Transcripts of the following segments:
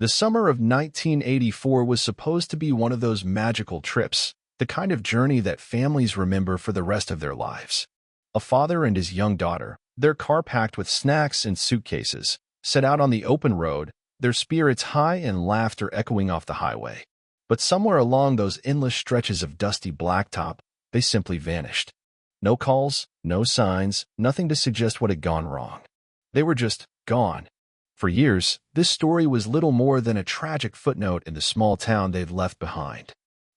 The summer of 1984 was supposed to be one of those magical trips, the kind of journey that families remember for the rest of their lives. A father and his young daughter, their car packed with snacks and suitcases, set out on the open road, their spirits high and laughter echoing off the highway. But somewhere along those endless stretches of dusty blacktop, they simply vanished. No calls, no signs, nothing to suggest what had gone wrong. They were just gone. For years, this story was little more than a tragic footnote in the small town they'd left behind.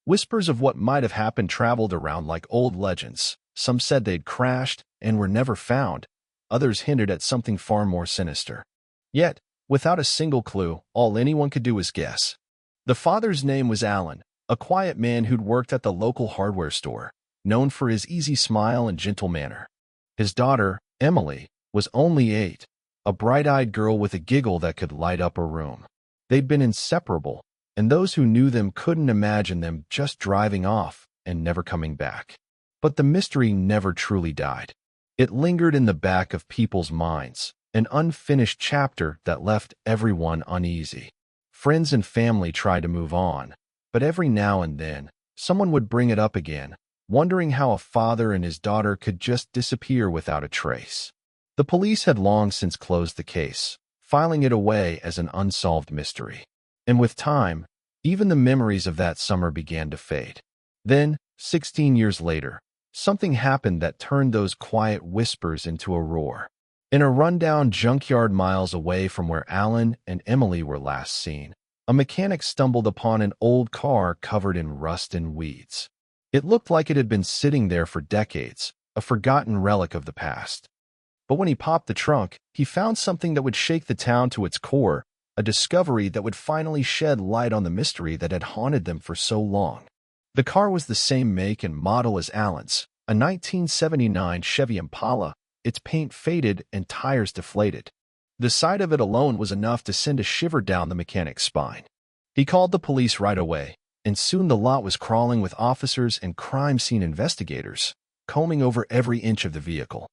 Whispers of what might have happened traveled around like old legends. Some said they'd crashed and were never found. Others hinted at something far more sinister. Yet, without a single clue, all anyone could do was guess. The father's name was Alan, a quiet man who'd worked at the local hardware store, known for his easy smile and gentle manner. His daughter, Emily, was only 8, a bright-eyed girl with a giggle that could light up a room. They'd been inseparable, and those who knew them couldn't imagine them just driving off and never coming back. But the mystery never truly died. It lingered in the back of people's minds, an unfinished chapter that left everyone uneasy. Friends and family tried to move on, but every now and then, someone would bring it up again, wondering how a father and his daughter could just disappear without a trace. The police had long since closed the case, filing it away as an unsolved mystery. And with time, even the memories of that summer began to fade. Then, 16 years later, something happened that turned those quiet whispers into a roar. In a rundown junkyard miles away from where Alan and Emily were last seen, a mechanic stumbled upon an old car covered in rust and weeds. It looked like it had been sitting there for decades, a forgotten relic of the past. But when he popped the trunk, he found something that would shake the town to its core, a discovery that would finally shed light on the mystery that had haunted them for so long. The car was the same make and model as Alan's, a 1979 Chevy Impala, its paint faded and tires deflated. The sight of it alone was enough to send a shiver down the mechanic's spine. He called the police right away, and soon the lot was crawling with officers and crime scene investigators, combing over every inch of the vehicle.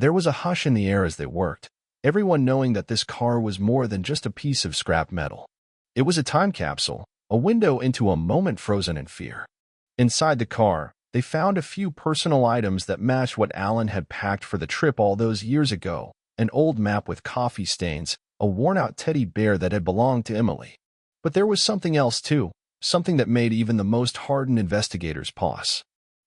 There was a hush in the air as they worked, everyone knowing that this car was more than just a piece of scrap metal. It was a time capsule, a window into a moment frozen in fear. Inside the car, they found a few personal items that matched what Alan had packed for the trip all those years ago, an old map with coffee stains, a worn-out teddy bear that had belonged to Emily. But there was something else too, something that made even the most hardened investigators pause.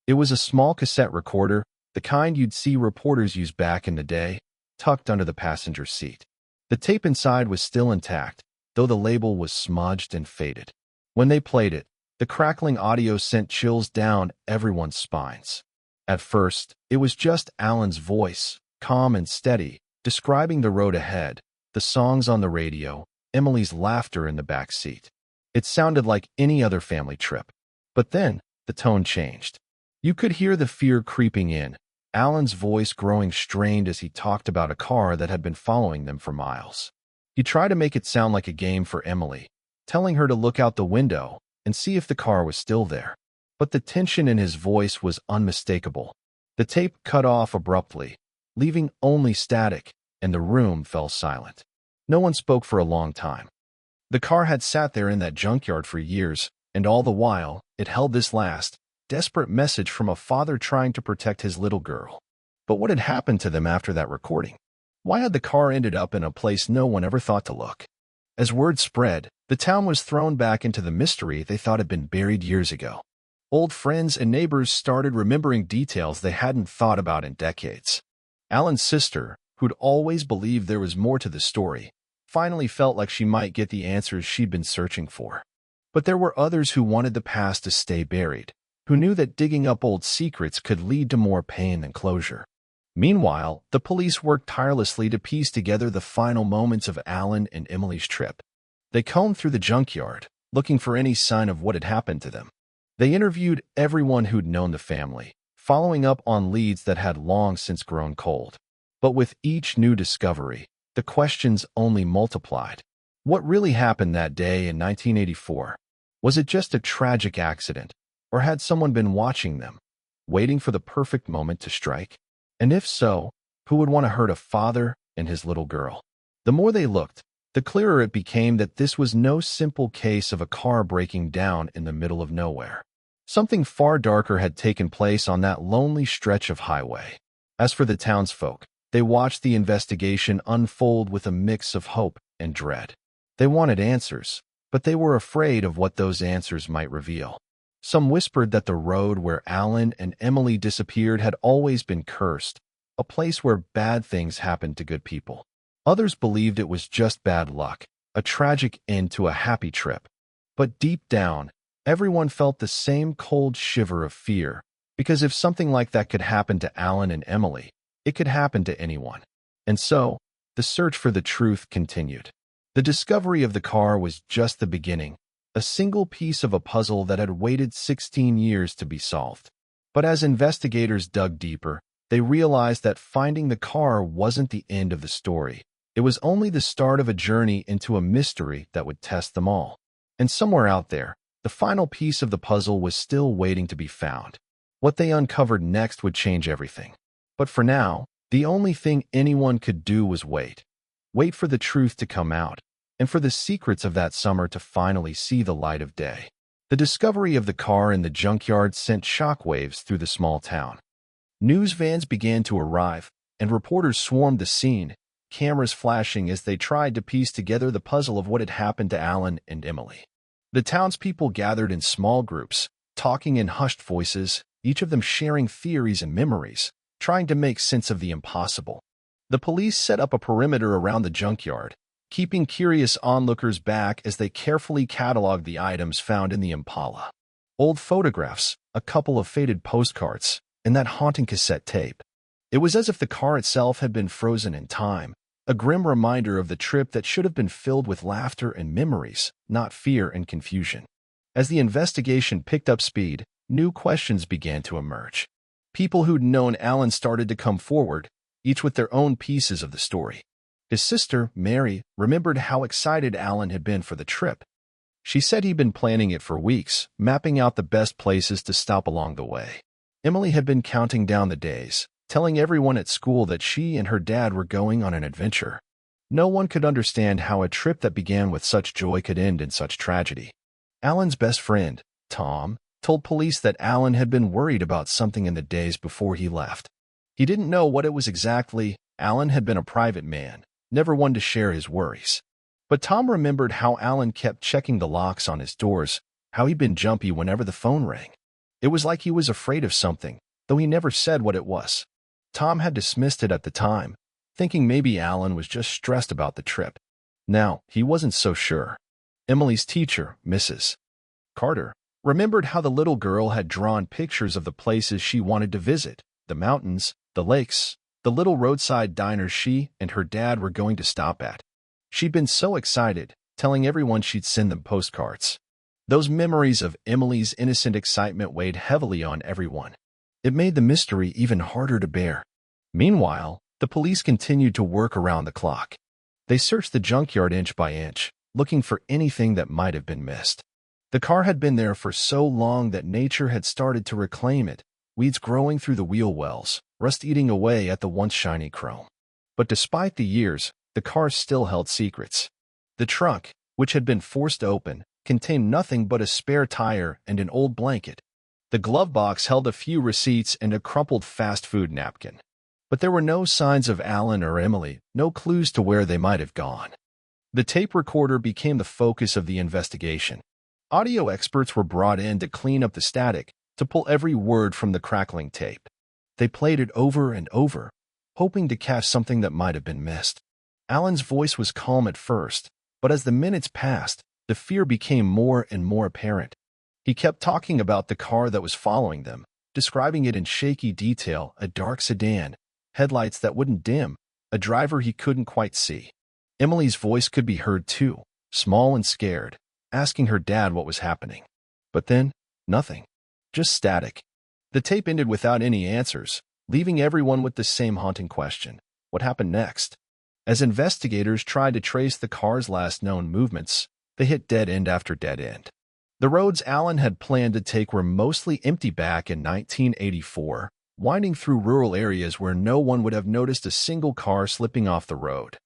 It was a small cassette recorder, the kind you'd see reporters use back in the day, tucked under the passenger seat. The tape inside was still intact, though the label was smudged and faded. When they played it, the crackling audio sent chills down everyone's spines. At first, it was just Alan's voice, calm and steady, describing the road ahead, the songs on the radio, Emily's laughter in the back seat. It sounded like any other family trip. But then, the tone changed. You could hear the fear creeping in, Alan's voice growing strained as he talked about a car that had been following them for miles. He tried to make it sound like a game for Emily, telling her to look out the window and see if the car was still there. But the tension in his voice was unmistakable. The tape cut off abruptly, leaving only static, and the room fell silent. No one spoke for a long time. The car had sat there in that junkyard for years, and all the while, it held this last, desperate message from a father trying to protect his little girl. But what had happened to them after that recording? Why had the car ended up in a place no one ever thought to look? As word spread, the town was thrown back into the mystery they thought had been buried years ago. Old friends and neighbors started remembering details they hadn't thought about in decades. Alan's sister, who'd always believed there was more to the story, finally felt like she might get the answers she'd been searching for. But there were others who wanted the past to stay buried, who knew that digging up old secrets could lead to more pain than closure. Meanwhile, the police worked tirelessly to piece together the final moments of Alan and Emily's trip. They combed through the junkyard, looking for any sign of what had happened to them. They interviewed everyone who'd known the family, following up on leads that had long since grown cold. But with each new discovery, the questions only multiplied. What really happened that day in 1984? Was it just a tragic accident, or had someone been watching them, waiting for the perfect moment to strike? And if so, who would want to hurt a father and his little girl? The more they looked, the clearer it became that this was no simple case of a car breaking down in the middle of nowhere. Something far darker had taken place on that lonely stretch of highway. As for the townsfolk, they watched the investigation unfold with a mix of hope and dread. They wanted answers, but they were afraid of what those answers might reveal. Some whispered that the road where Alan and Emily disappeared had always been cursed, a place where bad things happened to good people. Others believed it was just bad luck, a tragic end to a happy trip. But deep down, everyone felt the same cold shiver of fear, because if something like that could happen to Alan and Emily, it could happen to anyone. And so, the search for the truth continued. The discovery of the car was just the beginning, a single piece of a puzzle that had waited 16 years to be solved. But as investigators dug deeper, they realized that finding the car wasn't the end of the story. It was only the start of a journey into a mystery that would test them all. And somewhere out there, the final piece of the puzzle was still waiting to be found. What they uncovered next would change everything. But for now, the only thing anyone could do was wait. Wait for the truth to come out, and for the secrets of that summer to finally see the light of day. The discovery of the car in the junkyard sent shockwaves through the small town. News vans began to arrive, and reporters swarmed the scene, cameras flashing as they tried to piece together the puzzle of what had happened to Alan and Emily. The townspeople gathered in small groups, talking in hushed voices, each of them sharing theories and memories, trying to make sense of the impossible. The police set up a perimeter around the junkyard, keeping curious onlookers back as they carefully cataloged the items found in the Impala. Old photographs, a couple of faded postcards, and that haunting cassette tape. It was as if the car itself had been frozen in time, a grim reminder of the trip that should have been filled with laughter and memories, not fear and confusion. As the investigation picked up speed, new questions began to emerge. People who'd known Alan started to come forward, each with their own pieces of the story. His sister, Mary, remembered how excited Alan had been for the trip. She said he'd been planning it for weeks, mapping out the best places to stop along the way. Emily had been counting down the days, telling everyone at school that she and her dad were going on an adventure. No one could understand how a trip that began with such joy could end in such tragedy. Alan's best friend, Tom, told police that Alan had been worried about something in the days before he left. He didn't know what it was exactly. Alan had been a private man, never one to share his worries. But Tom remembered how Alan kept checking the locks on his doors, how he'd been jumpy whenever the phone rang. It was like he was afraid of something, though he never said what it was. Tom had dismissed it at the time, thinking maybe Alan was just stressed about the trip. Now, he wasn't so sure. Emily's teacher, Mrs. Carter, remembered how the little girl had drawn pictures of the places she wanted to visit, the mountains, the lakes, the little roadside diners she and her dad were going to stop at. She'd been so excited, telling everyone she'd send them postcards. Those memories of Emily's innocent excitement weighed heavily on everyone. It made the mystery even harder to bear. Meanwhile, the police continued to work around the clock. They searched the junkyard inch by inch, looking for anything that might have been missed. The car had been there for so long that nature had started to reclaim it, weeds growing through the wheel wells, rust eating away at the once shiny chrome. But despite the years, the car still held secrets. The trunk, which had been forced open, contained nothing but a spare tire and an old blanket. The glove box held a few receipts and a crumpled fast food napkin. But there were no signs of Alan or Emily, no clues to where they might have gone. The tape recorder became the focus of the investigation. Audio experts were brought in to clean up the static, to pull every word from the crackling tape. They played it over and over, hoping to catch something that might have been missed. Alan's voice was calm at first, but as the minutes passed, the fear became more and more apparent. He kept talking about the car that was following them, describing it in shaky detail, a dark sedan, headlights that wouldn't dim, a driver he couldn't quite see. Emily's voice could be heard too, small and scared, asking her dad what was happening. But then, nothing. Just static. The tape ended without any answers, leaving everyone with the same haunting question. What happened next? As investigators tried to trace the car's last known movements, they hit dead end after dead end. The roads Alan had planned to take were mostly empty back in 1984, winding through rural areas where no one would have noticed a single car slipping off the road.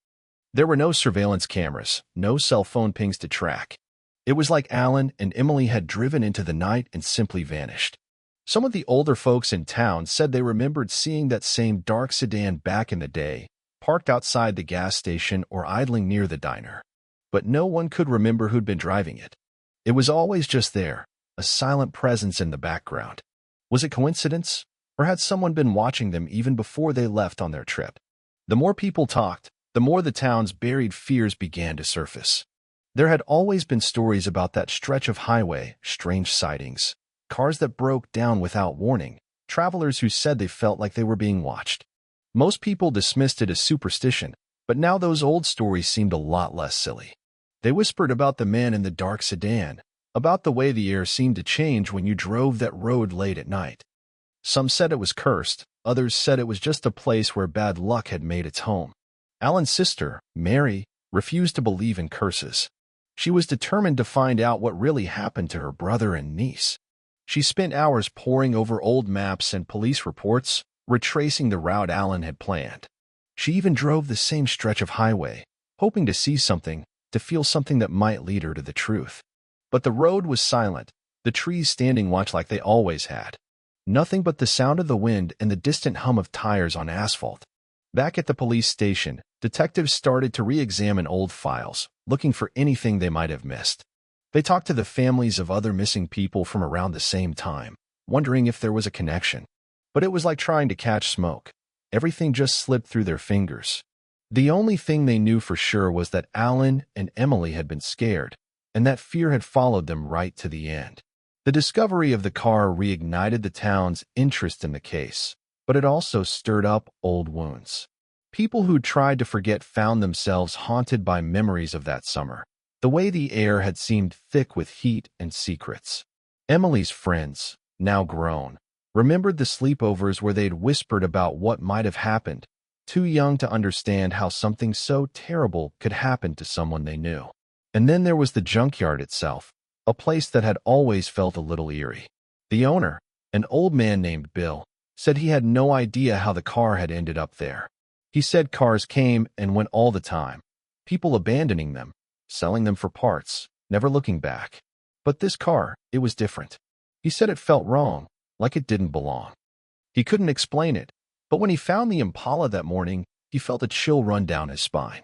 There were no surveillance cameras, no cell phone pings to track. It was like Alan and Emily had driven into the night and simply vanished. Some of the older folks in town said they remembered seeing that same dark sedan back in the day, parked outside the gas station or idling near the diner. But no one could remember who'd been driving it. It was always just there, a silent presence in the background. Was it coincidence? Or had someone been watching them even before they left on their trip? The more people talked, the more the town's buried fears began to surface. There had always been stories about that stretch of highway, strange sightings, cars that broke down without warning, travelers who said they felt like they were being watched. Most people dismissed it as superstition, but now those old stories seemed a lot less silly. They whispered about the man in the dark sedan, about the way the air seemed to change when you drove that road late at night. Some said it was cursed, others said it was just a place where bad luck had made its home. Alan's sister, Mary, refused to believe in curses. She was determined to find out what really happened to her brother and niece. She spent hours poring over old maps and police reports, retracing the route Alan had planned. She even drove the same stretch of highway, hoping to see something, to feel something that might lead her to the truth. But the road was silent, the trees standing watch like they always had. Nothing but the sound of the wind and the distant hum of tires on asphalt. Back at the police station, detectives started to re-examine old files, looking for anything they might have missed. They talked to the families of other missing people from around the same time, wondering if there was a connection. But it was like trying to catch smoke. Everything just slipped through their fingers. The only thing they knew for sure was that Alan and Emily had been scared, and that fear had followed them right to the end. The discovery of the car reignited the town's interest in the case, but it also stirred up old wounds. People who tried to forget found themselves haunted by memories of that summer. The way the air had seemed thick with heat and secrets. Emily's friends, now grown, remembered the sleepovers where they'd whispered about what might have happened, too young to understand how something so terrible could happen to someone they knew. And then there was the junkyard itself, a place that had always felt a little eerie. The owner, an old man named Bill, said he had no idea how the car had ended up there. He said cars came and went all the time, people abandoning them, selling them for parts, never looking back. But this car, it was different. He said it felt wrong, like it didn't belong. He couldn't explain it, but when he found the Impala that morning, he felt a chill run down his spine.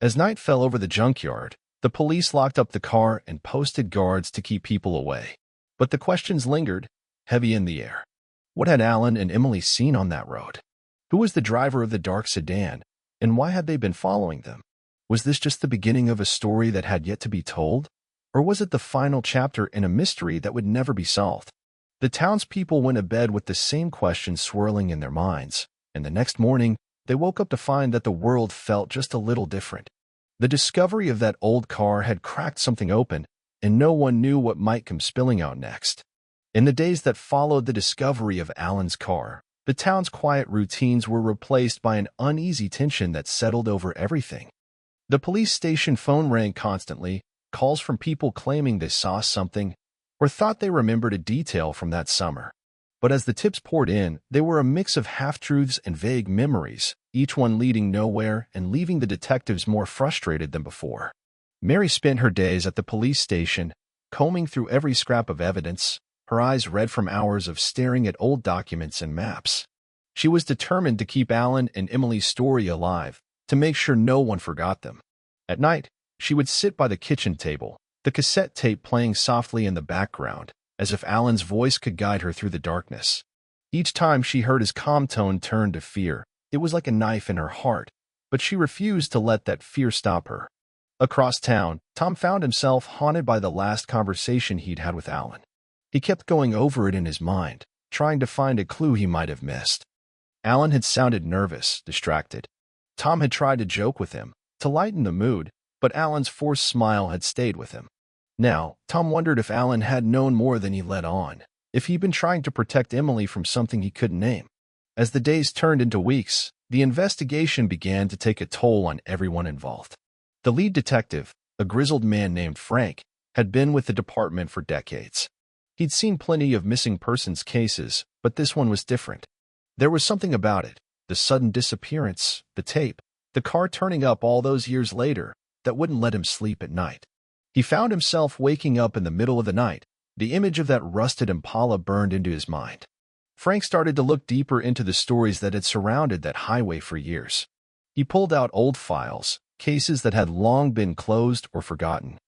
As night fell over the junkyard, the police locked up the car and posted guards to keep people away. But the questions lingered, heavy in the air. What had Alan and Emily seen on that road? Who was the driver of the dark sedan, and why had they been following them? Was this just the beginning of a story that had yet to be told? Or was it the final chapter in a mystery that would never be solved? The townspeople went to bed with the same questions swirling in their minds, and the next morning, they woke up to find that the world felt just a little different. The discovery of that old car had cracked something open, and no one knew what might come spilling out next. In the days that followed the discovery of Alan's car, the town's quiet routines were replaced by an uneasy tension that settled over everything. The police station phone rang constantly, calls from people claiming they saw something or thought they remembered a detail from that summer. But as the tips poured in, they were a mix of half-truths and vague memories, each one leading nowhere and leaving the detectives more frustrated than before. Mary spent her days at the police station, combing through every scrap of evidence, her eyes red from hours of staring at old documents and maps. She was determined to keep Alan and Emily's story alive, to make sure no one forgot them. At night, she would sit by the kitchen table, the cassette tape playing softly in the background, as if Alan's voice could guide her through the darkness. Each time she heard his calm tone turn to fear, it was like a knife in her heart, but she refused to let that fear stop her. Across town, Tom found himself haunted by the last conversation he'd had with Alan. He kept going over it in his mind, trying to find a clue he might have missed. Alan had sounded nervous, distracted. Tom had tried to joke with him, to lighten the mood, but Alan's forced smile had stayed with him. Now, Tom wondered if Alan had known more than he let on, if he'd been trying to protect Emily from something he couldn't name. As the days turned into weeks, the investigation began to take a toll on everyone involved. The lead detective, a grizzled man named Frank, had been with the department for decades. He'd seen plenty of missing persons cases, but this one was different. There was something about it, the sudden disappearance, the tape, The car turning up all those years later that wouldn't let him sleep at night. He found himself waking up in the middle of the night. The image of that rusted Impala burned into his mind. Frank started to look deeper into the stories that had surrounded that highway for years. He pulled out old files, cases that had long been closed or forgotten.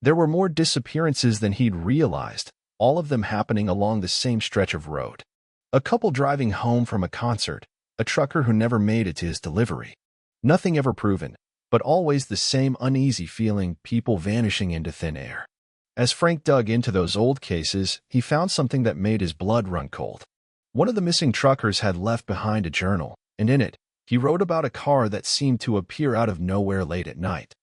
There were more disappearances than he'd realized, all of them happening along the same stretch of road. A couple driving home from a concert, a trucker who never made it to his delivery. Nothing ever proven, but always the same uneasy feeling, people vanishing into thin air. As Frank dug into those old cases, he found something that made his blood run cold. One of the missing truckers had left behind a journal, and in it, he wrote about a car that seemed to appear out of nowhere late at night.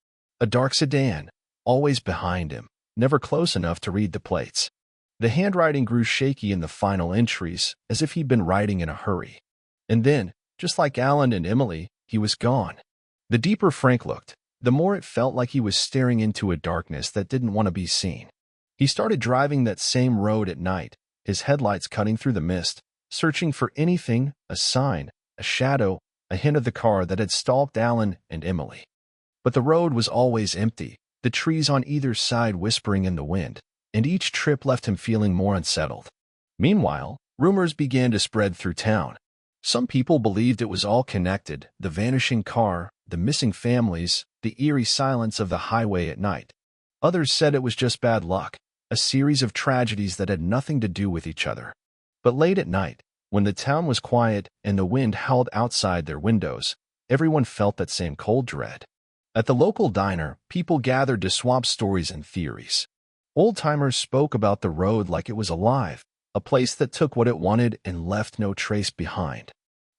A dark sedan, always behind him, never close enough to read the plates. The handwriting grew shaky in the final entries, as if he'd been writing in a hurry. And then, just like Alan and Emily, he was gone. The deeper Frank looked, the more it felt like he was staring into a darkness that didn't want to be seen. He started driving that same road at night, his headlights cutting through the mist, searching for anything, a sign, a shadow, a hint of the car that had stalked Alan and Emily. But the road was always empty, the trees on either side whispering in the wind, and each trip left him feeling more unsettled. Meanwhile, rumors began to spread through town. Some people believed it was all connected, the vanishing car, the missing families, the eerie silence of the highway at night. Others said it was just bad luck, a series of tragedies that had nothing to do with each other. But late at night, when the town was quiet and the wind howled outside their windows, everyone felt that same cold dread. At the local diner, people gathered to swap stories and theories. Old-timers spoke about the road like it was alive, a place that took what it wanted and left no trace behind.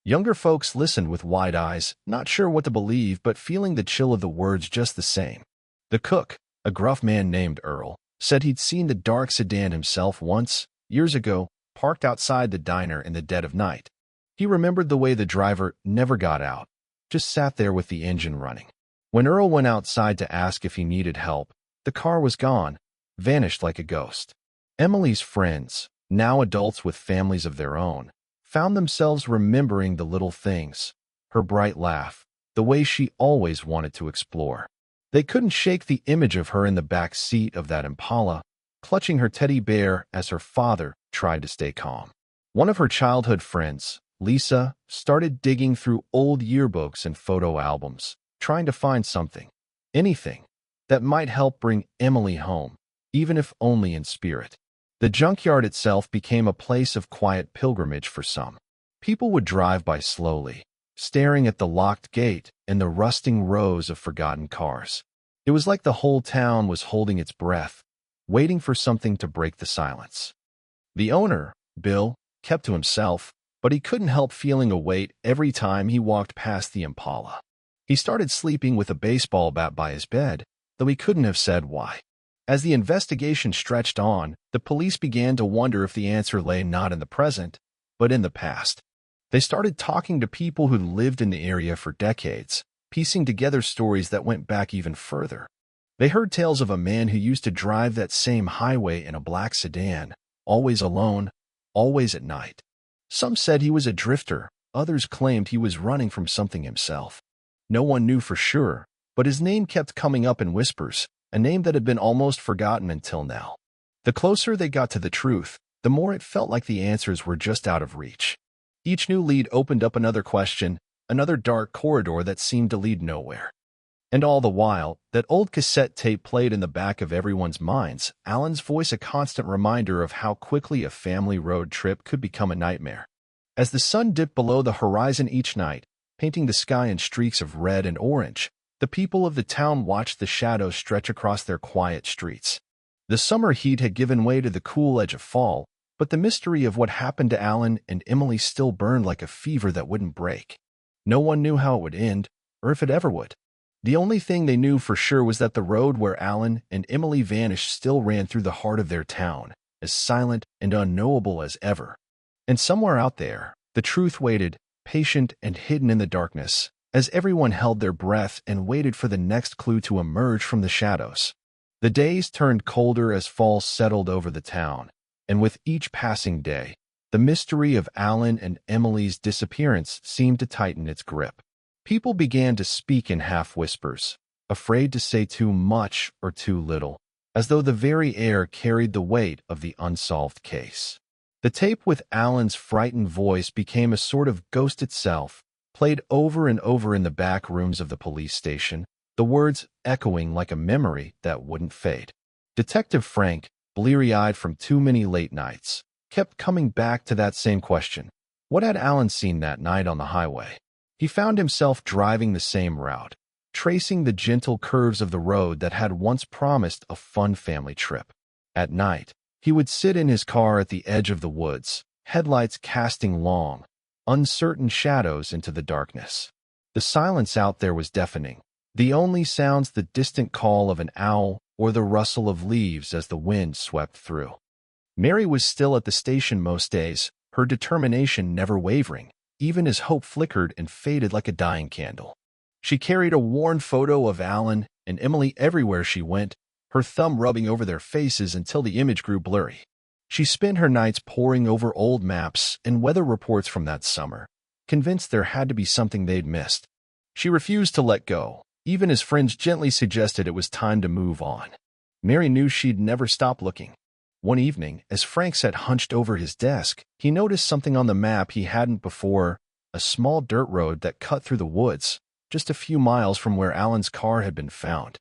Younger folks listened with wide eyes, not sure what to believe but feeling the chill of the words just the same. The cook, a gruff man named Earl, said he'd seen the dark sedan himself once, years ago, parked outside the diner in the dead of night. He remembered the way the driver never got out, just sat there with the engine running. When Earl went outside to ask if he needed help, the car was gone, vanished like a ghost. Emily's friends, now adults with families of their own, found themselves remembering the little things, her bright laugh, the way she always wanted to explore. They couldn't shake the image of her in the back seat of that Impala, clutching her teddy bear as her father tried to stay calm. One of her childhood friends, Lisa, started digging through old yearbooks and photo albums, trying to find something, anything, that might help bring Emily home, even if only in spirit. The junkyard itself became a place of quiet pilgrimage for some. People would drive by slowly, staring at the locked gate and the rusting rows of forgotten cars. It was like the whole town was holding its breath, waiting for something to break the silence. The owner, Bill, kept to himself, but he couldn't help feeling a weight every time he walked past the Impala. He started sleeping with a baseball bat by his bed, though he couldn't have said why. As the investigation stretched on, the police began to wonder if the answer lay not in the present, but in the past. They started talking to people who lived in the area for decades, piecing together stories that went back even further. They heard tales of a man who used to drive that same highway in a black sedan, always alone, always at night. Some said he was a drifter, others claimed he was running from something himself. No one knew for sure, but his name kept coming up in whispers, a name that had been almost forgotten until now. The closer they got to the truth, the more it felt like the answers were just out of reach. Each new lead opened up another question, another dark corridor that seemed to lead nowhere. And all the while, that old cassette tape played in the back of everyone's minds, Alan's voice a constant reminder of how quickly a family road trip could become a nightmare. As the sun dipped below the horizon each night, painting the sky in streaks of red and orange, the people of the town watched the shadows stretch across their quiet streets. The summer heat had given way to the cool edge of fall, but the mystery of what happened to Alan and Emily still burned like a fever that wouldn't break. No one knew how it would end, or if it ever would. The only thing they knew for sure was that the road where Alan and Emily vanished still ran through the heart of their town, as silent and unknowable as ever. And somewhere out there, the truth waited, patient and hidden in the darkness, as everyone held their breath and waited for the next clue to emerge from the shadows. The days turned colder as fall settled over the town, and with each passing day, the mystery of Alan and Emily's disappearance seemed to tighten its grip. People began to speak in half-whispers, afraid to say too much or too little, as though the very air carried the weight of the unsolved case. The tape with Alan's frightened voice became a sort of ghost itself, played over and over in the back rooms of the police station, the words echoing like a memory that wouldn't fade. Detective Frank, bleary-eyed from too many late nights, kept coming back to that same question. What had Alan seen that night on the highway? He found himself driving the same route, tracing the gentle curves of the road that had once promised a fun family trip. At night, he would sit in his car at the edge of the woods, headlights casting long, uncertain shadows into the darkness. The silence out there was deafening, the only sounds the distant call of an owl or the rustle of leaves as the wind swept through. Mary was still at the station most days, her determination never wavering, even as hope flickered and faded like a dying candle. She carried a worn photo of Alan and Emily everywhere she went, her thumb rubbing over their faces until the image grew blurry. She spent her nights poring over old maps and weather reports from that summer, convinced there had to be something they'd missed. She refused to let go, even as friends gently suggested it was time to move on. Mary knew she'd never stop looking. One evening, as Frank sat hunched over his desk, he noticed something on the map he hadn't before, a small dirt road that cut through the woods, just a few miles from where Alan's car had been found.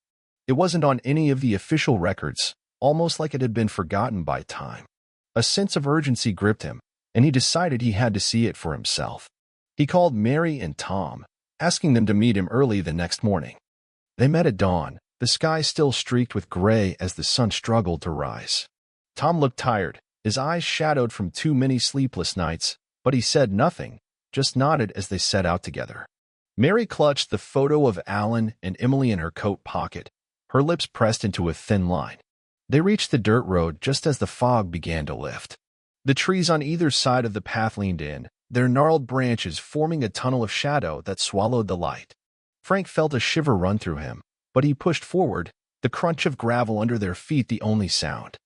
It wasn't on any of the official records, almost like it had been forgotten by time. A sense of urgency gripped him, and he decided he had to see it for himself. He called Mary and Tom, asking them to meet him early the next morning. They met at dawn, the sky still streaked with gray as the sun struggled to rise. Tom looked tired, his eyes shadowed from too many sleepless nights, but he said nothing, just nodded as they set out together. Mary clutched the photo of Alan and Emily in her coat pocket, her lips pressed into a thin line. They reached the dirt road just as the fog began to lift. The trees on either side of the path leaned in, their gnarled branches forming a tunnel of shadow that swallowed the light. Frank felt a shiver run through him, but he pushed forward, the crunch of gravel under their feet the only sound.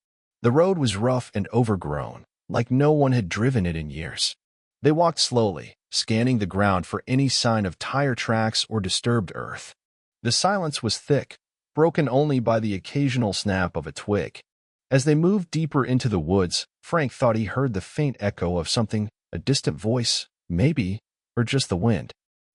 The road was rough and overgrown, like no one had driven it in years. They walked slowly, scanning the ground for any sign of tire tracks or disturbed earth. The silence was thick, broken only by the occasional snap of a twig. As they moved deeper into the woods, Frank thought he heard the faint echo of something, a distant voice, maybe, or just the wind.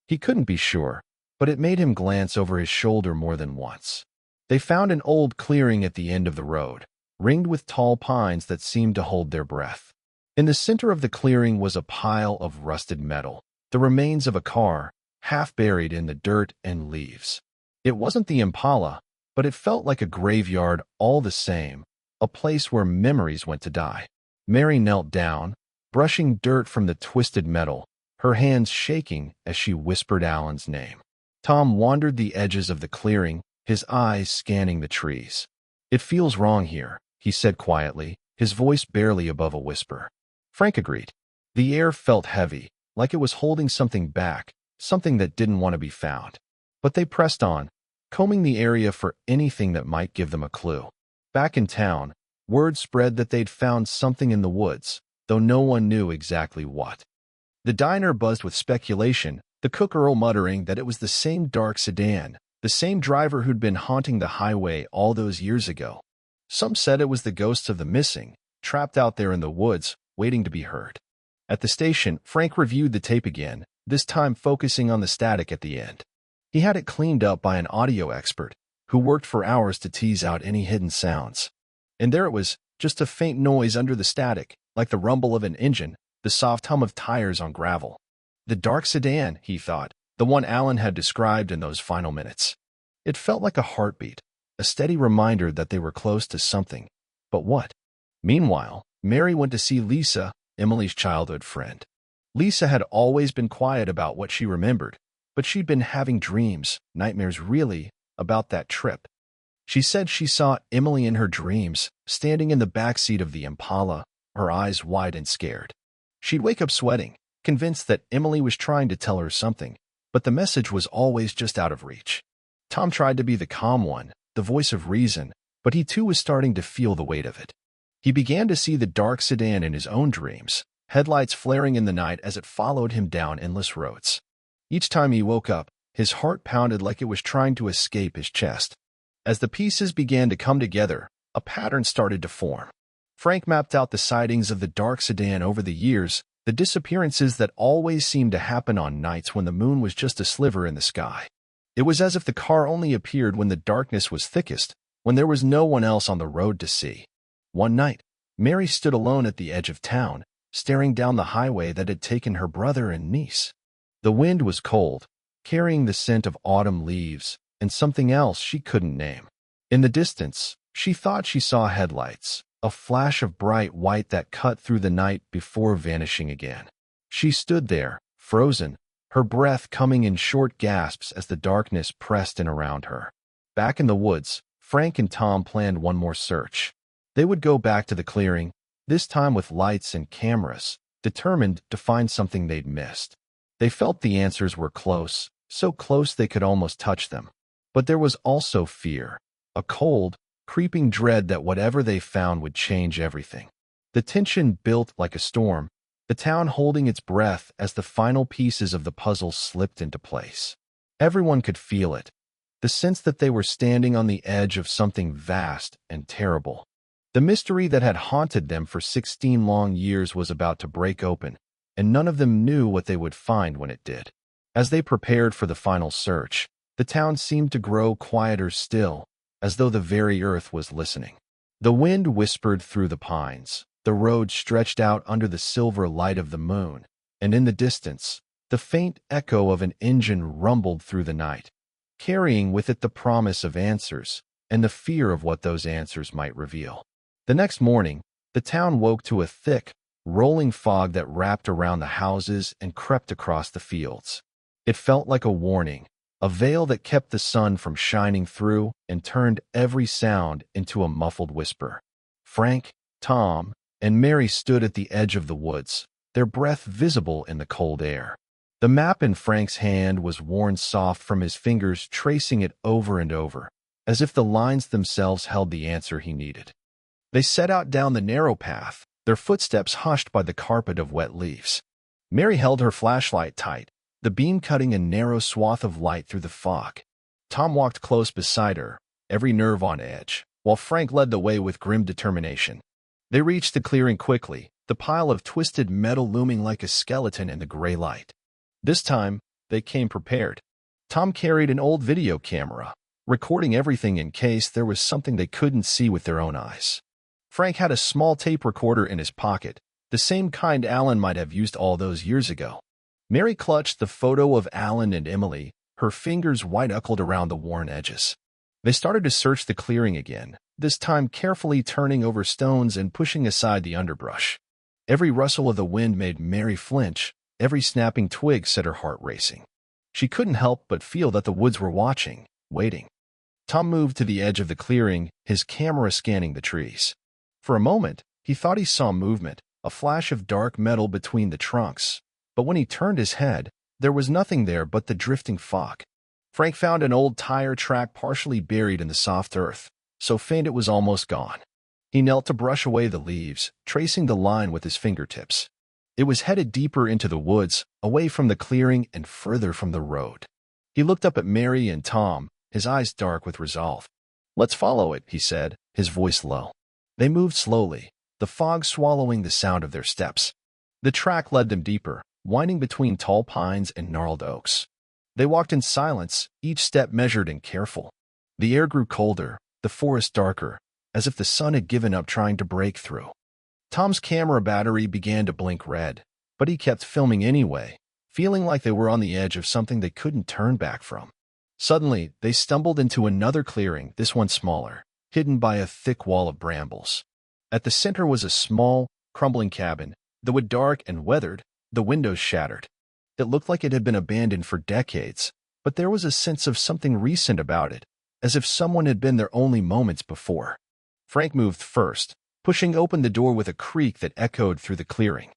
He couldn't be sure, but it made him glance over his shoulder more than once. They found an old clearing at the end of the road, ringed with tall pines that seemed to hold their breath. In the center of the clearing was a pile of rusted metal, the remains of a car, half buried in the dirt and leaves. It wasn't the Impala, but it felt like a graveyard all the same, a place where memories went to die. Mary knelt down, brushing dirt from the twisted metal, her hands shaking as she whispered Alan's name. Tom wandered the edges of the clearing, his eyes scanning the trees. "It feels wrong here," he said quietly, his voice barely above a whisper. Frank agreed. The air felt heavy, like it was holding something back, something that didn't want to be found. But they pressed on, combing the area for anything that might give them a clue. Back in town, word spread that they'd found something in the woods, though no one knew exactly what. The diner buzzed with speculation, the cook Earl muttering that it was the same dark sedan, the same driver who'd been haunting the highway all those years ago. Some said it was the ghosts of the missing, trapped out there in the woods, waiting to be heard. At the station, Frank reviewed the tape again, this time focusing on the static at the end. He had it cleaned up by an audio expert, who worked for hours to tease out any hidden sounds. And there it was, just a faint noise under the static, like the rumble of an engine, the soft hum of tires on gravel. The dark sedan, he thought, the one Alan had described in those final minutes. It felt like a heartbeat, a steady reminder that they were close to something. But what? Meanwhile, Mary went to see Lisa, Emily's childhood friend. Lisa had always been quiet about what she remembered, but she'd been having dreams, nightmares really, about that trip. She said she saw Emily in her dreams, standing in the backseat of the Impala, her eyes wide and scared. She'd wake up sweating, convinced that Emily was trying to tell her something, but the message was always just out of reach. Tom tried to be the calm one, the voice of reason, but he too was starting to feel the weight of it. He began to see the dark sedan in his own dreams, headlights flaring in the night as it followed him down endless roads. Each time he woke up, his heart pounded like it was trying to escape his chest. As the pieces began to come together, a pattern started to form. Frank mapped out the sightings of the dark sedan over the years, the disappearances that always seemed to happen on nights when the moon was just a sliver in the sky. It was as if the car only appeared when the darkness was thickest, when there was no one else on the road to see. One night, Mary stood alone at the edge of town, staring down the highway that had taken her brother and niece. The wind was cold, carrying the scent of autumn leaves and something else she couldn't name. In the distance, she thought she saw headlights, a flash of bright white that cut through the night before vanishing again. She stood there, frozen, her breath coming in short gasps as the darkness pressed in around her. Back in the woods, Frank and Tom planned one more search. They would go back to the clearing, this time with lights and cameras, determined to find something they'd missed. They felt the answers were close, so close they could almost touch them. But there was also fear, a cold, creeping dread that whatever they found would change everything. The tension built like a storm, the town holding its breath as the final pieces of the puzzle slipped into place. Everyone could feel it, the sense that they were standing on the edge of something vast and terrible. The mystery that had haunted them for 16 long years was about to break open, and none of them knew what they would find when it did. As they prepared for the final search, the town seemed to grow quieter still, as though the very earth was listening. The wind whispered through the pines, the road stretched out under the silver light of the moon, and in the distance, the faint echo of an engine rumbled through the night, carrying with it the promise of answers and the fear of what those answers might reveal. The next morning, the town woke to a thick, rolling fog that wrapped around the houses and crept across the fields. It felt like a warning, a veil that kept the sun from shining through and turned every sound into a muffled whisper. Frank, Tom, and Mary stood at the edge of the woods, their breath visible in the cold air. The map in Frank's hand was worn soft from his fingers, tracing it over and over, as if the lines themselves held the answer he needed. They set out down the narrow path, their footsteps hushed by the carpet of wet leaves. Mary held her flashlight tight, the beam cutting a narrow swath of light through the fog. Tom walked close beside her, every nerve on edge, while Frank led the way with grim determination. They reached the clearing quickly, the pile of twisted metal looming like a skeleton in the gray light. This time, they came prepared. Tom carried an old video camera, recording everything in case there was something they couldn't see with their own eyes. Frank had a small tape recorder in his pocket, the same kind Alan might have used all those years ago. Mary clutched the photo of Alan and Emily, her fingers white-knuckled around the worn edges. They started to search the clearing again, this time carefully turning over stones and pushing aside the underbrush. Every rustle of the wind made Mary flinch, every snapping twig set her heart racing. She couldn't help but feel that the woods were watching, waiting. Tom moved to the edge of the clearing, his camera scanning the trees. For a moment, he thought he saw movement, a flash of dark metal between the trunks. But when he turned his head, there was nothing there but the drifting fog. Frank found an old tire track partially buried in the soft earth, so faint it was almost gone. He knelt to brush away the leaves, tracing the line with his fingertips. It was headed deeper into the woods, away from the clearing and further from the road. He looked up at Mary and Tom, his eyes dark with resolve. "Let's follow it," he said, his voice low. They moved slowly, the fog swallowing the sound of their steps. The track led them deeper, winding between tall pines and gnarled oaks. They walked in silence, each step measured and careful. The air grew colder, the forest darker, as if the sun had given up trying to break through. Tom's camera battery began to blink red, but he kept filming anyway, feeling like they were on the edge of something they couldn't turn back from. Suddenly, they stumbled into another clearing, this one smaller, hidden by a thick wall of brambles. At the center was a small, crumbling cabin, the wood dark and weathered, the windows shattered. It looked like it had been abandoned for decades, but there was a sense of something recent about it, as if someone had been there only moments before. Frank moved first, pushing open the door with a creak that echoed through the clearing.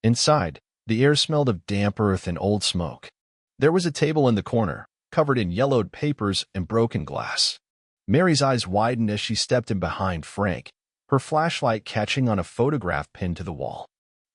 Inside, the air smelled of damp earth and old smoke. There was a table in the corner, covered in yellowed papers and broken glass. Mary's eyes widened as she stepped in behind Frank, her flashlight catching on a photograph pinned to the wall.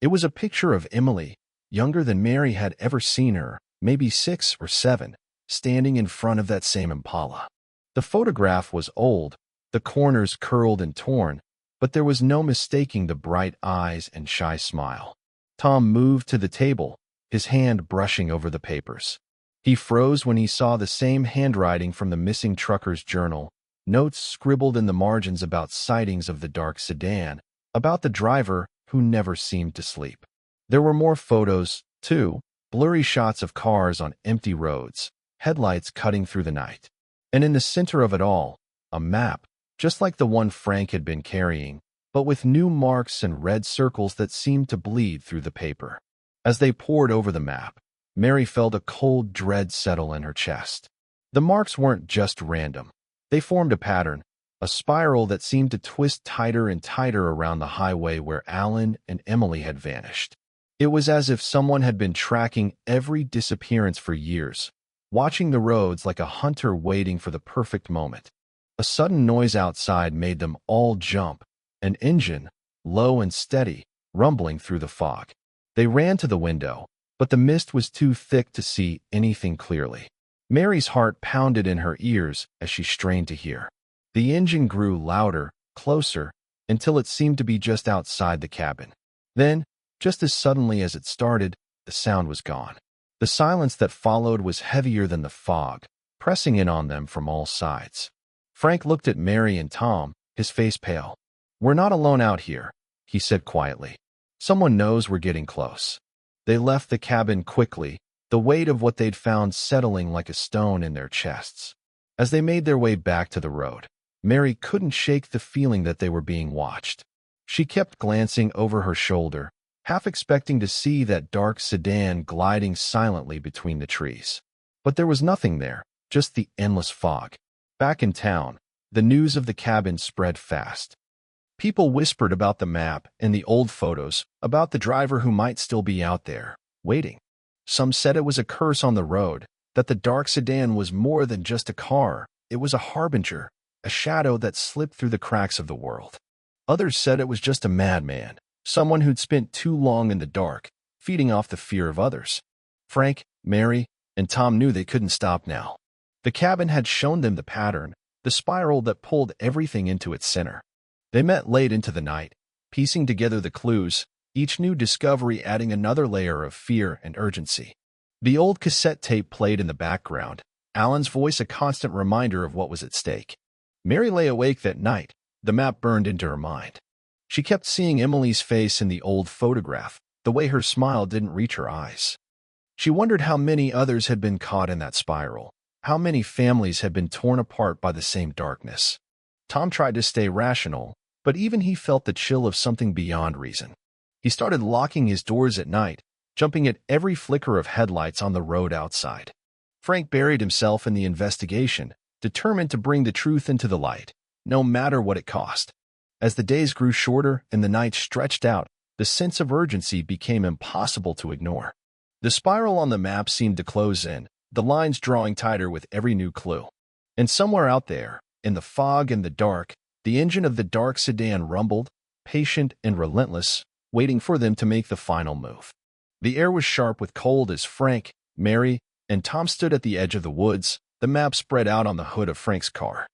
It was a picture of Emily, younger than Mary had ever seen her, maybe 6 or 7, standing in front of that same Impala. The photograph was old, the corners curled and torn, but there was no mistaking the bright eyes and shy smile. Tom moved to the table, his hand brushing over the papers. He froze when he saw the same handwriting from the missing trucker's journal, notes scribbled in the margins about sightings of the dark sedan, about the driver who never seemed to sleep. There were more photos, too, blurry shots of cars on empty roads, headlights cutting through the night. And in the center of it all, a map, just like the one Frank had been carrying, but with new marks and red circles that seemed to bleed through the paper. As they pored over the map, Mary felt a cold dread settle in her chest. The marks weren't just random. They formed a pattern, a spiral that seemed to twist tighter and tighter around the highway where Alan and Emily had vanished. It was as if someone had been tracking every disappearance for years, watching the roads like a hunter waiting for the perfect moment. A sudden noise outside made them all jump, an engine, low and steady, rumbling through the fog. They ran to the window, but the mist was too thick to see anything clearly. Mary's heart pounded in her ears as she strained to hear. The engine grew louder, closer, until it seemed to be just outside the cabin. Then, just as suddenly as it started, the sound was gone. The silence that followed was heavier than the fog, pressing in on them from all sides. Frank looked at Mary and Tom, his face pale. "We're not alone out here," he said quietly. "Someone knows we're getting close." They left the cabin quickly, the weight of what they'd found settling like a stone in their chests. As they made their way back to the road, Mary couldn't shake the feeling that they were being watched. She kept glancing over her shoulder, half expecting to see that dark sedan gliding silently between the trees. But there was nothing there, just the endless fog. Back in town, the news of the cabin spread fast. People whispered about the map and the old photos, about the driver who might still be out there, waiting. Some said it was a curse on the road, that the dark sedan was more than just a car, it was a harbinger, a shadow that slipped through the cracks of the world. Others said it was just a madman, someone who'd spent too long in the dark, feeding off the fear of others. Frank, Mary, and Tom knew they couldn't stop now. The cabin had shown them the pattern, the spiral that pulled everything into its center. They met late into the night, piecing together the clues, each new discovery adding another layer of fear and urgency. The old cassette tape played in the background, Alan's voice a constant reminder of what was at stake. Mary lay awake that night, the map burned into her mind. She kept seeing Emily's face in the old photograph, the way her smile didn't reach her eyes. She wondered how many others had been caught in that spiral, how many families had been torn apart by the same darkness. Tom tried to stay rational, but even he felt the chill of something beyond reason. He started locking his doors at night, jumping at every flicker of headlights on the road outside. Frank buried himself in the investigation, determined to bring the truth into the light, no matter what it cost. As the days grew shorter and the nights stretched out, the sense of urgency became impossible to ignore. The spiral on the map seemed to close in, the lines drawing tighter with every new clue. And somewhere out there, in the fog and the dark, the engine of the dark sedan rumbled, patient and relentless, waiting for them to make the final move. The air was sharp with cold as Frank, Mary, and Tom stood at the edge of the woods, the map spread out on the hood of Frank's car.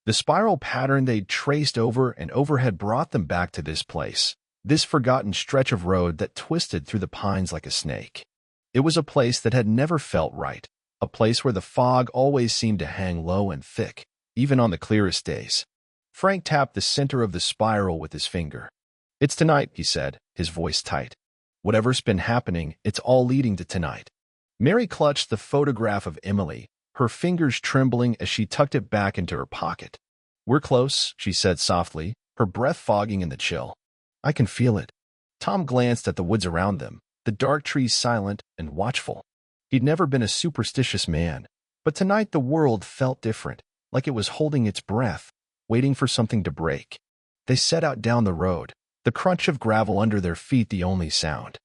The spiral pattern they'd traced over and over had brought them back to this place, this forgotten stretch of road that twisted through the pines like a snake. It was a place that had never felt right, a place where the fog always seemed to hang low and thick, even on the clearest days. Frank tapped the center of the spiral with his finger. "It's tonight," he said, his voice tight. "Whatever's been happening, it's all leading to tonight." Mary clutched the photograph of Emily, her fingers trembling as she tucked it back into her pocket. "We're close," she said softly, her breath fogging in the chill. "I can feel it." Tom glanced at the woods around them, the dark trees silent and watchful. He'd never been a superstitious man, but tonight the world felt different, like it was holding its breath, waiting for something to break. They set out down the road, the crunch of gravel under their feet the only sound.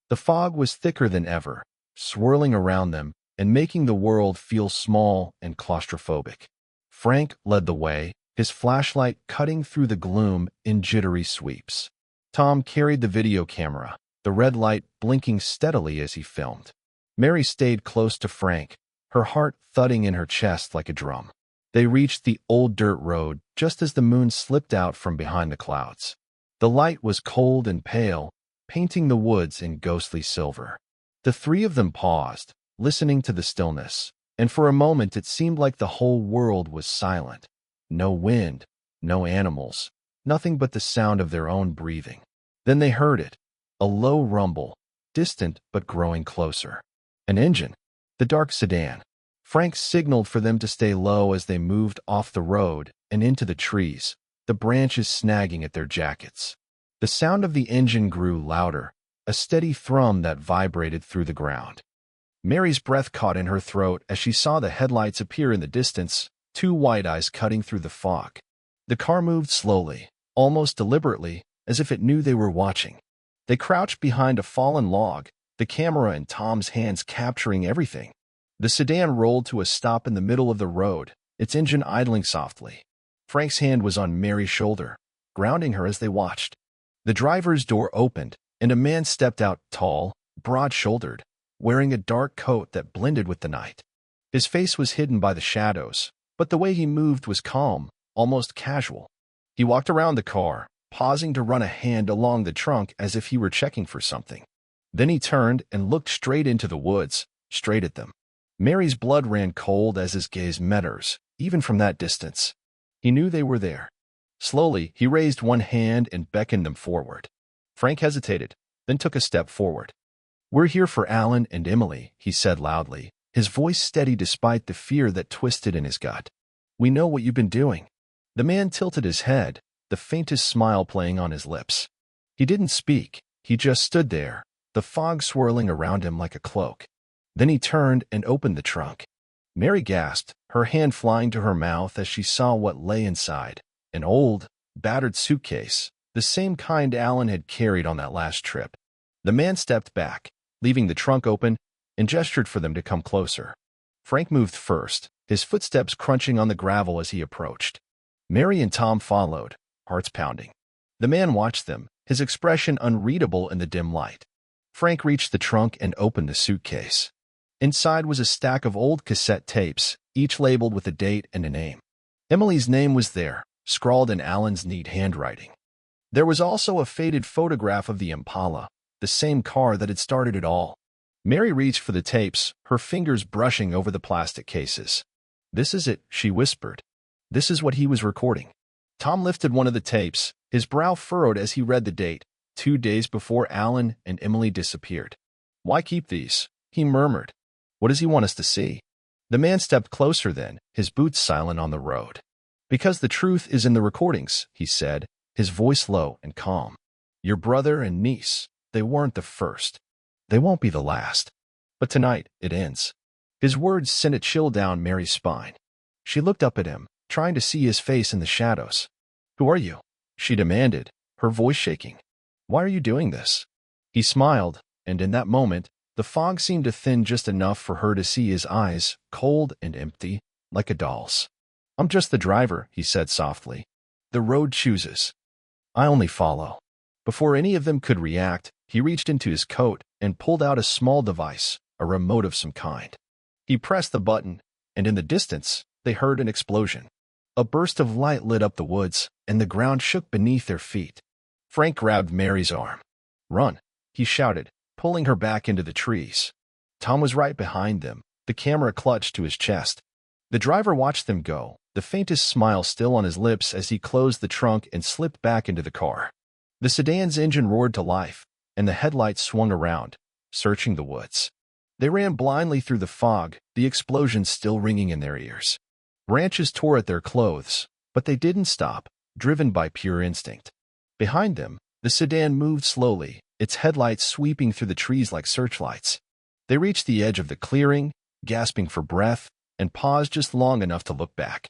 The fog was thicker than ever, swirling around them and making the world feel small and claustrophobic. Frank led the way, his flashlight cutting through the gloom in jittery sweeps. Tom carried the video camera, the red light blinking steadily as he filmed. Mary stayed close to Frank, her heart thudding in her chest like a drum. They reached the old dirt road just as the moon slipped out from behind the clouds. The light was cold and pale, painting the woods in ghostly silver. The three of them paused, listening to the stillness, and for a moment it seemed like the whole world was silent. No wind, no animals, nothing but the sound of their own breathing. Then they heard it, a low rumble, distant but growing closer. An engine. The dark sedan. Frank signaled for them to stay low as they moved off the road and into the trees, the branches snagging at their jackets. The sound of the engine grew louder, a steady thrum that vibrated through the ground. Mary's breath caught in her throat as she saw the headlights appear in the distance, two white eyes cutting through the fog. The car moved slowly, almost deliberately, as if it knew they were watching. They crouched behind a fallen log, the camera in Tom's hands capturing everything. The sedan rolled to a stop in the middle of the road, its engine idling softly. Frank's hand was on Mary's shoulder, grounding her as they watched. The driver's door opened, and a man stepped out, tall, broad-shouldered, wearing a dark coat that blended with the night. His face was hidden by the shadows, but the way he moved was calm, almost casual. He walked around the car, pausing to run a hand along the trunk as if he were checking for something. Then he turned and looked straight into the woods, straight at them. Mary's blood ran cold as his gaze met hers, even from that distance. He knew they were there. Slowly, he raised one hand and beckoned them forward. Frank hesitated, then took a step forward. "We're here for Alan and Emily," he said loudly, his voice steady despite the fear that twisted in his gut. "We know what you've been doing." The man tilted his head, the faintest smile playing on his lips. He didn't speak, he just stood there, the fog swirling around him like a cloak. Then he turned and opened the trunk. Mary gasped, her hand flying to her mouth as she saw what lay inside. An old, battered suitcase, the same kind Alan had carried on that last trip. The man stepped back, leaving the trunk open, and gestured for them to come closer. Frank moved first, his footsteps crunching on the gravel as he approached. Mary and Tom followed, hearts pounding. The man watched them, his expression unreadable in the dim light. Frank reached the trunk and opened the suitcase. Inside was a stack of old cassette tapes, each labeled with a date and a name. Emily's name was there, scrawled in Alan's neat handwriting. There was also a faded photograph of the Impala, the same car that had started it all. Mary reached for the tapes, her fingers brushing over the plastic cases. "This is it," she whispered. "This is what he was recording." Tom lifted one of the tapes, his brow furrowed as he read the date, 2 days before Alan and Emily disappeared. "Why keep these?" he murmured. "What does he want us to see?" The man stepped closer then, his boots silent on the road. "Because the truth is in the recordings," he said, his voice low and calm. "Your brother and niece, they weren't the first. They won't be the last. But tonight, it ends." His words sent a chill down Mary's spine. She looked up at him, trying to see his face in the shadows. "Who are you?" she demanded, her voice shaking. "Why are you doing this?" He smiled, and in that moment, the fog seemed to thin just enough for her to see his eyes, cold and empty, like a doll's. "I'm just the driver," he said softly. "The road chooses. I only follow." Before any of them could react, he reached into his coat and pulled out a small device, a remote of some kind. He pressed the button, and in the distance, they heard an explosion. A burst of light lit up the woods, and the ground shook beneath their feet. Frank grabbed Mary's arm. "Run," he shouted, pulling her back into the trees. Tom was right behind them, the camera clutched to his chest. The driver watched them go, the faintest smile still on his lips as he closed the trunk and slipped back into the car. The sedan's engine roared to life, and the headlights swung around, searching the woods. They ran blindly through the fog, the explosion still ringing in their ears. Branches tore at their clothes, but they didn't stop, driven by pure instinct. Behind them, the sedan moved slowly, its headlights sweeping through the trees like searchlights. They reached the edge of the clearing, gasping for breath, and paused just long enough to look back.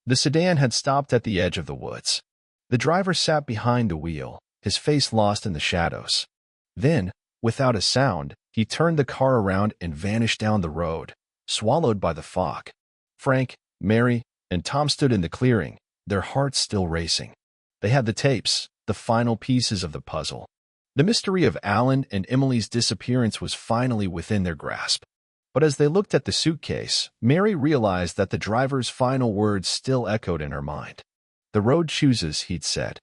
The sedan had stopped at the edge of the woods. The driver sat behind the wheel, his face lost in the shadows. Then, without a sound, he turned the car around and vanished down the road, swallowed by the fog. Frank, Mary, and Tom stood in the clearing, their hearts still racing. They had the tapes, the final pieces of the puzzle. The mystery of Alan and Emily's disappearance was finally within their grasp. But as they looked at the suitcase, Mary realized that the driver's final words still echoed in her mind. "The road chooses," he'd said.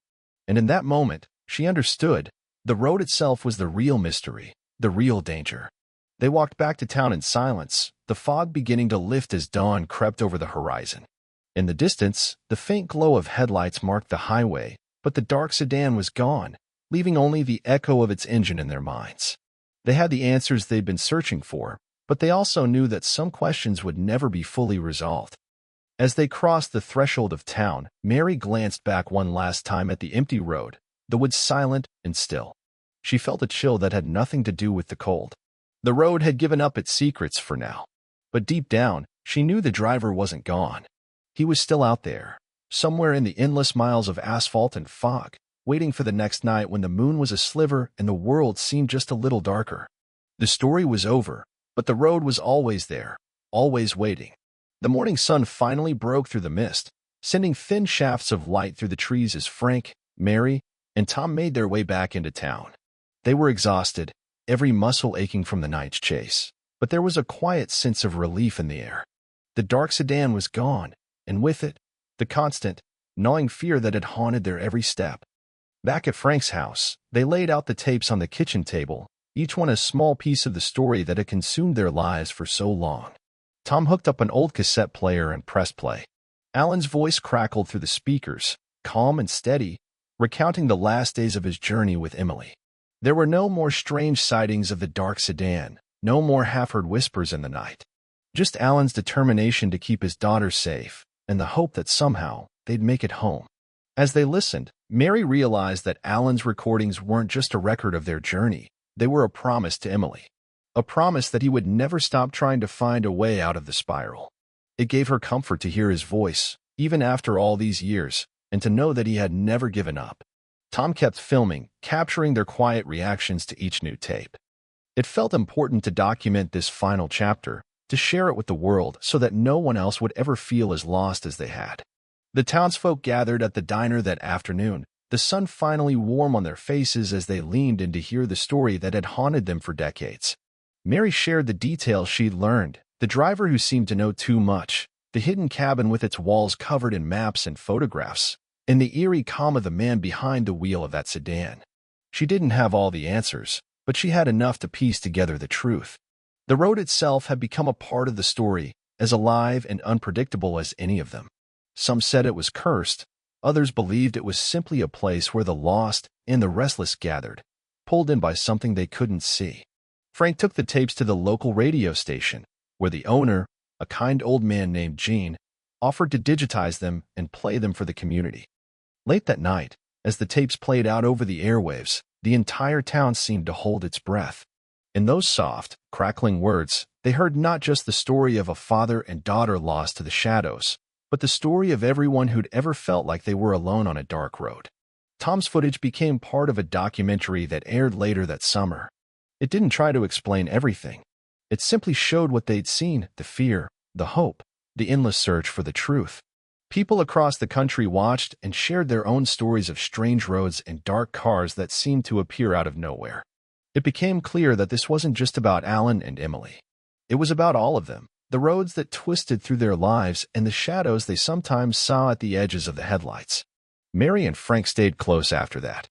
And in that moment, she understood. The road itself was the real mystery, the real danger. They walked back to town in silence, the fog beginning to lift as dawn crept over the horizon. In the distance, the faint glow of headlights marked the highway, but the dark sedan was gone, leaving only the echo of its engine in their minds. They had the answers they'd been searching for, but they also knew that some questions would never be fully resolved. As they crossed the threshold of town, Mary glanced back one last time at the empty road, the woods silent and still. She felt a chill that had nothing to do with the cold. The road had given up its secrets for now. But deep down, she knew the driver wasn't gone. He was still out there, somewhere in the endless miles of asphalt and fog, waiting for the next night when the moon was a sliver and the world seemed just a little darker. The story was over, but the road was always there, always waiting. The morning sun finally broke through the mist, sending thin shafts of light through the trees as Frank, Mary, and Tom made their way back into town. They were exhausted, every muscle aching from the night's chase, but there was a quiet sense of relief in the air. The dark sedan was gone, and with it, the constant, gnawing fear that had haunted their every step. Back at Frank's house, they laid out the tapes on the kitchen table, each one a small piece of the story that had consumed their lives for so long. Tom hooked up an old cassette player and pressed play. Alan's voice crackled through the speakers, calm and steady, recounting the last days of his journey with Emily. There were no more strange sightings of the dark sedan, no more half-heard whispers in the night. Just Alan's determination to keep his daughter safe, and the hope that somehow they'd make it home. As they listened, Mary realized that Alan's recordings weren't just a record of their journey, they were a promise to Emily. A promise that he would never stop trying to find a way out of the spiral. It gave her comfort to hear his voice, even after all these years, and to know that he had never given up. Tom kept filming, capturing their quiet reactions to each new tape. It felt important to document this final chapter, to share it with the world so that no one else would ever feel as lost as they had. The townsfolk gathered at the diner that afternoon, the sun finally warm on their faces as they leaned in to hear the story that had haunted them for decades. Mary shared the details she'd learned, the driver who seemed to know too much, the hidden cabin with its walls covered in maps and photographs, and the eerie calm of the man behind the wheel of that sedan. She didn't have all the answers, but she had enough to piece together the truth. The road itself had become a part of the story, as alive and unpredictable as any of them. Some said it was cursed, others believed it was simply a place where the lost and the restless gathered, pulled in by something they couldn't see. Frank took the tapes to the local radio station, where the owner, a kind old man named Gene, offered to digitize them and play them for the community. Late that night, as the tapes played out over the airwaves, the entire town seemed to hold its breath. In those soft, crackling words, they heard not just the story of a father and daughter lost to the shadows, but the story of everyone who'd ever felt like they were alone on a dark road. Tom's footage became part of a documentary that aired later that summer. It didn't try to explain everything. It simply showed what they'd seen, the fear, the hope, the endless search for the truth. People across the country watched and shared their own stories of strange roads and dark cars that seemed to appear out of nowhere. It became clear that this wasn't just about Alan and Emily. It was about all of them, the roads that twisted through their lives and the shadows they sometimes saw at the edges of the headlights. Mary and Frank stayed close after that.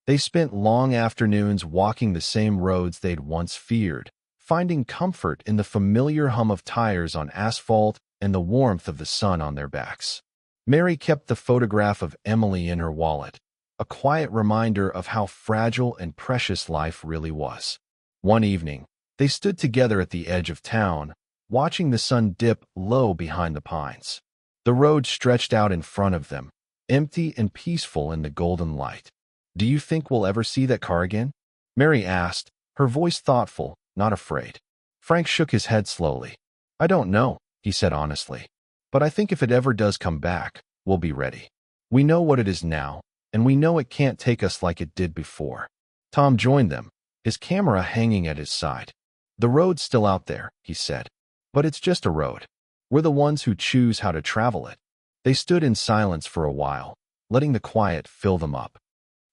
They spent long afternoons walking the same roads they'd once feared, finding comfort in the familiar hum of tires on asphalt and the warmth of the sun on their backs. Mary kept the photograph of Emily in her wallet, a quiet reminder of how fragile and precious life really was. One evening, they stood together at the edge of town, watching the sun dip low behind the pines. The road stretched out in front of them, empty and peaceful in the golden light. "Do you think we'll ever see that car again?" Mary asked, her voice thoughtful, not afraid. Frank shook his head slowly. "I don't know," he said honestly. "But I think if it ever does come back, we'll be ready. We know what it is now, and we know it can't take us like it did before." Tom joined them, his camera hanging at his side. "The road's still out there," he said. "But it's just a road. We're the ones who choose how to travel it." They stood in silence for a while, letting the quiet fill them up.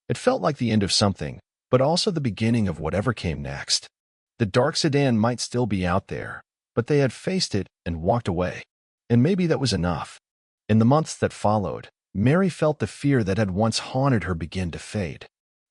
It felt like the end of something, but also the beginning of whatever came next. The dark sedan might still be out there, but they had faced it and walked away. And maybe that was enough. In the months that followed, Mary felt the fear that had once haunted her begin to fade.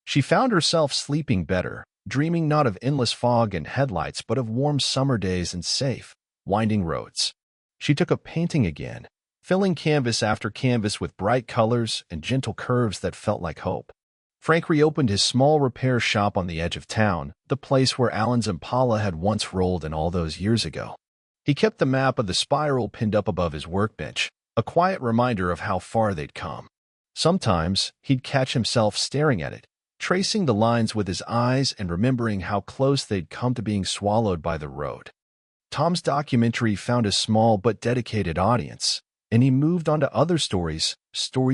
She found herself sleeping better, dreaming not of endless fog and headlights but of warm summer days and safe, winding roads. She took up painting again, filling canvas after canvas with bright colors and gentle curves that felt like hope. Frank reopened his small repair shop on the edge of town, the place where Alan's Impala had once rolled in all those years ago. He kept the map of the spiral pinned up above his workbench, a quiet reminder of how far they'd come. Sometimes he'd catch himself staring at it, tracing the lines with his eyes and remembering how close they'd come to being swallowed by the road. Tom's documentary found a small but dedicated audience, and he moved on to other stories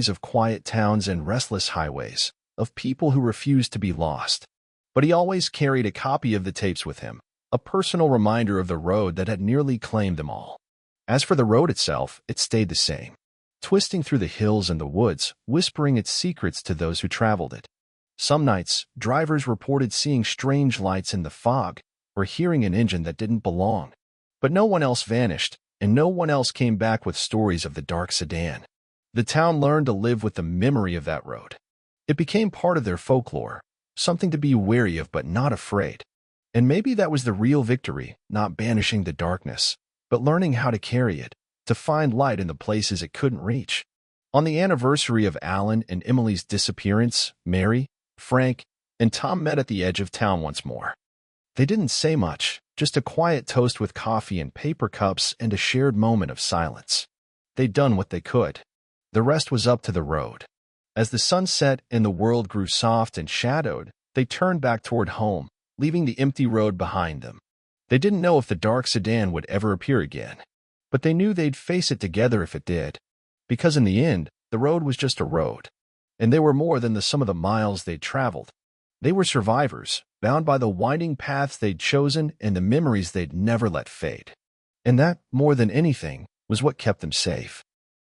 of quiet towns and restless highways, of people who refused to be lost. But he always carried a copy of the tapes with him, a personal reminder of the road that had nearly claimed them all. As for the road itself, it stayed the same, twisting through the hills and the woods, whispering its secrets to those who traveled it. Some nights, drivers reported seeing strange lights in the fog or hearing an engine that didn't belong. But no one else vanished, and no one else came back with stories of the dark sedan. The town learned to live with the memory of that road. It became part of their folklore, something to be wary of but not afraid. And maybe that was the real victory, not banishing the darkness, but learning how to carry it, to find light in the places it couldn't reach. On the anniversary of Alan and Emily's disappearance, Mary, Frank, and Tom met at the edge of town once more. They didn't say much, just a quiet toast with coffee and paper cups and a shared moment of silence. They'd done what they could. The rest was up to the road. As the sun set and the world grew soft and shadowed, they turned back toward home, leaving the empty road behind them. They didn't know if the dark sedan would ever appear again, but they knew they'd face it together if it did, because in the end, the road was just a road, and they were more than the sum of the miles they'd traveled. They were survivors, bound by the winding paths they'd chosen and the memories they'd never let fade. And that, more than anything, was what kept them safe.